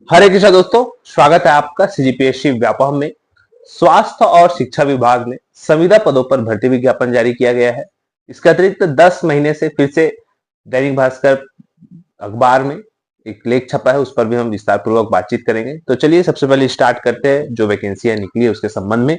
हरे कृष्णा दोस्तों, स्वागत है आपका सीजीपीएससी व्यापम में। स्वास्थ्य और शिक्षा विभाग में संविदा पदों पर भर्ती विज्ञापन जारी किया गया है। इसके अतिरिक्त 10 महीने से फिर से दैनिक भास्कर अखबार में एक लेख छपा है, उस पर भी हम विस्तार पूर्वक बातचीत करेंगे। तो चलिए सबसे पहले स्टार्ट करते हैं जो वैकेंसियां निकली है उसके संबंध में।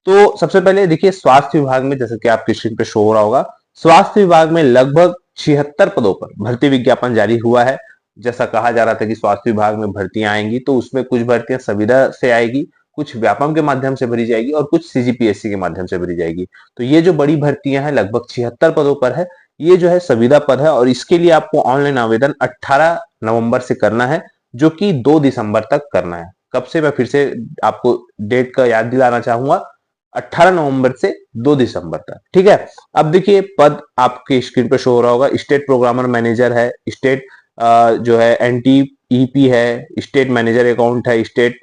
तो सबसे पहले देखिए, स्वास्थ्य विभाग में जैसे कि आपकी स्क्रीन पे शो हो रहा होगा, स्वास्थ्य विभाग में लगभग 76 पदों पर भर्ती विज्ञापन जारी हुआ है। जैसा कहा जा रहा था कि स्वास्थ्य विभाग में भर्तियां आएंगी, तो उसमें कुछ भर्तियां संविदा से आएगी, कुछ व्यापम के माध्यम से भरी जाएगी और कुछ सीजीपीएससी के माध्यम से भरी जाएगी। तो ये जो बड़ी भर्तियां हैं लगभग 76 पदों पर है, ये जो है संविदा पद है और इसके लिए आपको ऑनलाइन आवेदन 18 नवंबर से करना है, जो कि 2 दिसंबर तक करना है। कब से, मैं फिर से आपको डेट का याद दिलाना चाहूंगा, 18 नवंबर से 2 दिसंबर तक। ठीक है। अब देखिए, पद आपके स्क्रीन पर शो हो रहा होगा। स्टेट प्रोग्रामर मैनेजर है, स्टेट जो है एनटीईपी है, स्टेट मैनेजर अकाउंट है, स्टेट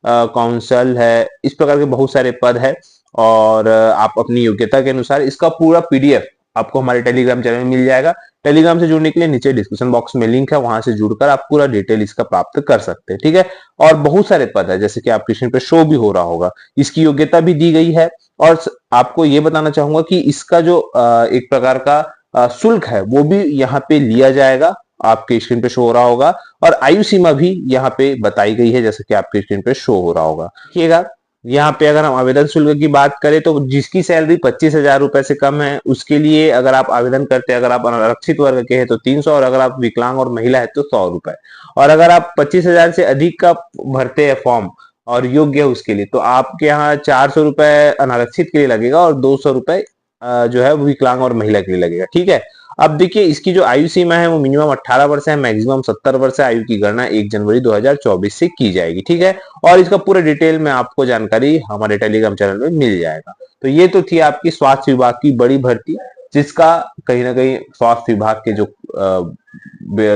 काउंसल है, इस प्रकार के बहुत सारे पद है। और आप अपनी योग्यता के अनुसार इसका पूरा पीडीएफ आपको हमारे टेलीग्राम चैनल में मिल जाएगा। टेलीग्राम से जुड़ने के लिए नीचे डिस्क्रिप्शन बॉक्स में लिंक है, वहां से जुड़कर आप पूरा डिटेल इसका प्राप्त कर सकते हैं। ठीक है। और बहुत सारे पद है, जैसे कि आपके स्क्रीन पे शो भी हो रहा होगा, इसकी योग्यता भी दी गई है। और आपको ये बताना चाहूंगा कि इसका जो एक प्रकार का शुल्क है वो भी यहाँ पे लिया जाएगा, आपके स्क्रीन पे शो हो रहा होगा। और आयु सीमा भी यहाँ पे बताई गई है, जैसे कि आपके स्क्रीन पे शो हो रहा होगा। देखिएगा, यहाँ पे अगर हम आवेदन शुल्क की बात करें तो जिसकी सैलरी 25,000 रुपए से कम है उसके लिए अगर आप आवेदन करते हैं, अगर आप आरक्षित वर्ग के हैं तो 300, और अगर आप विकलांग और महिला है तो 100 रुपए। और अगर आप 25,000 से अधिक का भरते हैं फॉर्म और योग्य है उसके लिए, तो आपके यहाँ 400 रुपए अनारक्षित के लिए लगेगा और 200 रुपए जो है वो विकलांग और महिला के लिए लगेगा। ठीक है। अब देखिए, इसकी जो आयु सीमा है वो मिनिमम 18 वर्ष है, मैक्सिमम 70 वर्ष है। आयु की गणना 1 जनवरी 2024 से की जाएगी। ठीक है। और इसका पूरा डिटेल में आपको जानकारी हमारे टेलीग्राम चैनल में मिल जाएगा। तो ये तो थी आपकी स्वास्थ्य विभाग की बड़ी भर्ती, जिसका कहीं ना कहीं स्वास्थ्य विभाग के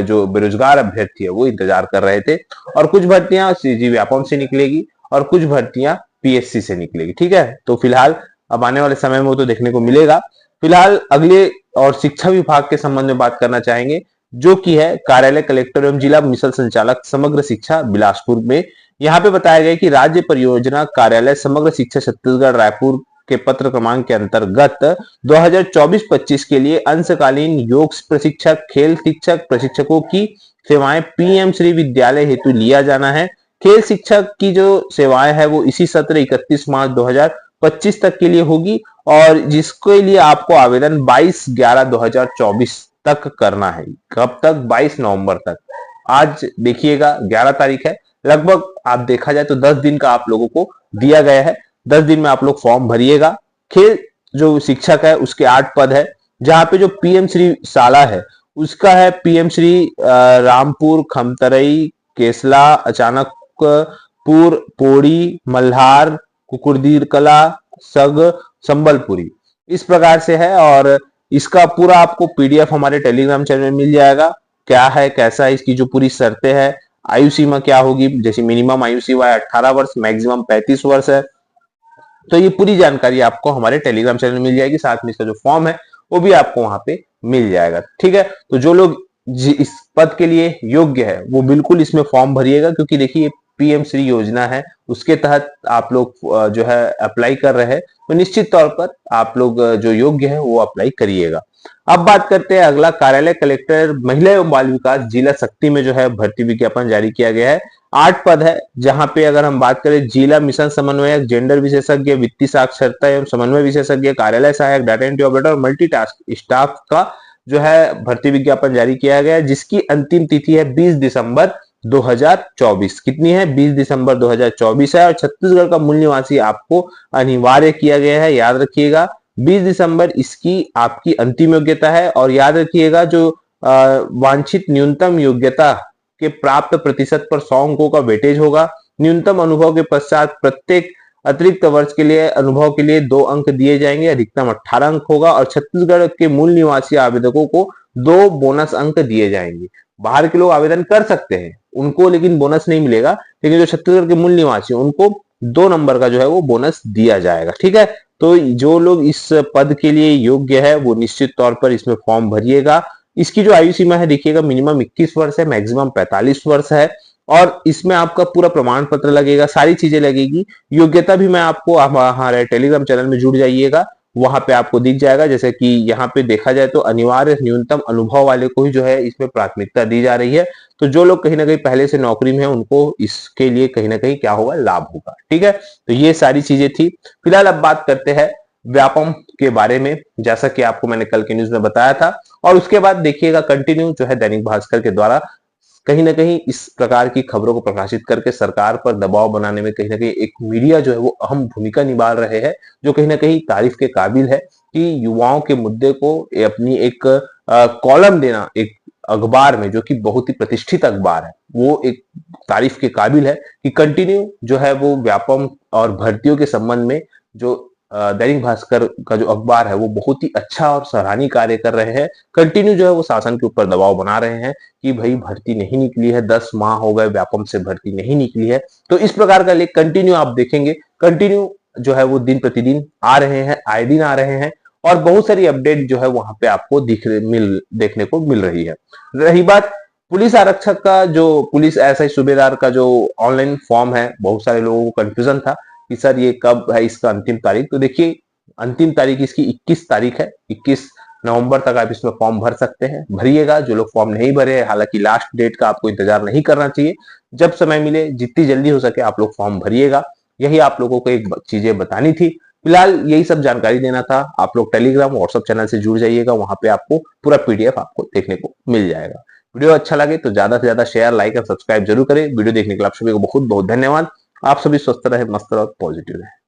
जो बेरोजगार अभ्यर्थी है वो इंतजार कर रहे थे। और कुछ भर्तियां सीजी व्यापम से निकलेगी और कुछ भर्तियां पीएससी से निकलेगी। ठीक है। तो फिलहाल अब आने वाले समय में वो तो देखने को मिलेगा। फिलहाल अगले और शिक्षा विभाग के संबंध में बात करना चाहेंगे, जो कि है कार्यालय कलेक्टर एवं जिला मिशन संचालक समग्र शिक्षा बिलासपुर में। यहाँ पे बताया गया कि राज्य परियोजना कार्यालय समग्र शिक्षा छत्तीसगढ़ रायपुर के पत्र क्रमांक के अंतर्गत 2024-25 के लिए अंशकालीन योग प्रशिक्षक, खेल शिक्षक प्रशिक्षकों की सेवाएं पीएम श्री विद्यालय हेतु लिया जाना है। खेल शिक्षक की जो सेवाएं है वो इसी सत्र 31 मार्च 2025 तक के लिए होगी, और जिसके लिए आपको आवेदन 22/11/2024 तक करना है। कब तक? 22 नवंबर तक। आज देखिएगा 11 तारीख है, लगभग आप देखा जाए तो 10 दिन का आप लोगों को दिया गया है। 10 दिन में आप लोग फॉर्म भरिएगा। खेल जो शिक्षक है उसके 8 पद है, जहां पे जो पीएम श्री शाला है उसका है पीएम श्री रामपुर, खमतरई, केसला, अचानकपुर, पोड़ी, मल्हार, कुकुरदीर कला, सग, संबलपुरी, इस प्रकार से है। और इसका पूरा आपको पीडीएफ हमारे टेलीग्राम चैनल में मिल जाएगा। क्या है, कैसा है, इसकी जो पूरी शर्तें है, आयु सीमा क्या होगी, जैसे मिनिमम आयु सीमा 18 वर्ष, मैक्सिमम 35 वर्ष है। तो ये पूरी जानकारी आपको हमारे टेलीग्राम चैनल में मिल जाएगी। साथ में इसका जो फॉर्म है वो भी आपको वहां पे मिल जाएगा। ठीक है। तो जो लोग इस पद के लिए योग्य है वो बिल्कुल इसमें फॉर्म भरिएगा, क्योंकि देखिए पीएम श्री योजना है, उसके तहत आप लोग जो है अप्लाई कर रहे हैं, तो निश्चित तौर पर आप लोग जो योग्य है वो अप्लाई करिएगा। अब बात करते हैं अगला, कार्यालय कलेक्टर महिला एवं बाल विकास जिला शक्ति में जो है भर्ती विज्ञापन जारी किया गया है। 8 पद है, जहां पे अगर हम बात करें जिला मिशन समन्वयक, जेंडर विशेषज्ञ, वित्तीय साक्षरता एवं समन्वय विशेषज्ञ, कार्यालय सहायक, डाटा एंट्री ऑपरेटर और मल्टीटास्क स्टाफ का जो है भर्ती विज्ञापन जारी किया गया है, जिसकी अंतिम तिथि है 20 दिसंबर 2024। कितनी है? 20 दिसंबर 2024 है। और छत्तीसगढ़ का मूल निवासी आपको अनिवार्य किया गया है, याद रखिएगा। 20 दिसंबर इसकी आपकी अंतिम योग्यता है। और याद रखिएगा, जो वांछित न्यूनतम योग्यता के प्राप्त प्रतिशत पर 100 अंकों का वेटेज होगा। न्यूनतम अनुभव के पश्चात प्रत्येक अतिरिक्त वर्ष के लिए अनुभव के लिए 2 अंक दिए जाएंगे, अधिकतम 18 अंक होगा। और छत्तीसगढ़ के मूल निवासी आवेदकों को 2 बोनस अंक दिए जाएंगे। बाहर के लोग आवेदन कर सकते हैं, उनको लेकिन बोनस नहीं मिलेगा, लेकिन जो छत्तीसगढ़ के मूल निवासी उनको 2 नंबर का जो है वो बोनस दिया जाएगा। ठीक है। तो जो लोग इस पद के लिए योग्य है वो निश्चित तौर पर इसमें फॉर्म भरिएगा। इसकी जो आयु सीमा है देखिएगा, मिनिमम 21 वर्ष है, मैक्सिमम 45 वर्ष है। और इसमें आपका पूरा प्रमाण पत्र लगेगा, सारी चीजें लगेगी। योग्यता भी मैं आपको हमारे टेलीग्राम चैनल में जुड़ जाइएगा, वहां पे आपको दिख जाएगा। जैसे कि यहाँ पे देखा जाए तो अनिवार्य न्यूनतम अनुभव वाले को ही जो है इसमें प्राथमिकता दी जा रही है। तो जो लोग कहीं ना कहीं पहले से नौकरी में है उनको इसके लिए कहीं ना कहीं क्या होगा, लाभ होगा। ठीक है, तो ये सारी चीजें थी। फिलहाल अब बात करते हैं व्यापम के बारे में, जैसा कि आपको मैंने कल के न्यूज में बताया था। और उसके बाद देखिएगा कंटिन्यू जो है दैनिक भास्कर के द्वारा कहीं ना कहीं इस प्रकार की खबरों को प्रकाशित करके सरकार पर दबाव बनाने में कहीं ना कहीं एक मीडिया जो है वो अहम भूमिका निभा रहे हैं, जो कहीं ना कहीं तारीफ के काबिल है कि युवाओं के मुद्दे को अपनी एक कॉलम देना एक अखबार में, जो कि बहुत ही प्रतिष्ठित अखबार है, वो एक तारीफ के काबिल है कि कंटिन्यू जो है वो व्यापम और भर्तियों के संबंध में जो दैनिक भास्कर का जो अखबार है वो बहुत ही अच्छा और सराहनीय कार्य कर रहे हैं। कंटिन्यू जो है वो शासन के ऊपर दबाव बना रहे हैं कि भाई भर्ती नहीं निकली है, 10 माह हो गए व्यापम से भर्ती नहीं निकली है। तो इस प्रकार का लेख कंटिन्यू आप देखेंगे, कंटिन्यू जो है वो दिन प्रतिदिन आ रहे हैं, आए दिन आ रहे हैं, और बहुत सारी अपडेट जो है वहां पे आपको देखने को मिल रही है। रही बात पुलिस आरक्षक का, जो पुलिस एसआई सूबेदार का जो ऑनलाइन फॉर्म है, बहुत सारे लोगों को कंफ्यूजन था कि सर ये कब है इसका अंतिम तारीख। तो देखिए अंतिम तारीख इसकी 21 तारीख है, 21 नवंबर तक आप इसमें फॉर्म भर सकते हैं, भरिएगा। जो लोग फॉर्म नहीं भरे, हालांकि लास्ट डेट का आपको इंतजार नहीं करना चाहिए, जब समय मिले जितनी जल्दी हो सके आप लोग फॉर्म भरिएगा। यही आप लोगों को एक चीजें बतानी थी। फिलहाल यही सब जानकारी देना था। आप लोग टेलीग्राम व्हाट्सएप चैनल से जुड़ जाइएगा, वहां पे आपको पूरा पीडीएफ आपको देखने को मिल जाएगा। वीडियो अच्छा लगे तो ज्यादा से ज्यादा शेयर, लाइक और सब्सक्राइब जरूर करें। वीडियो देखने के लिए आप सभी को बहुत बहुत धन्यवाद। आप सभी स्वस्थ रहे, मस्त रहे, पॉजिटिव रहे।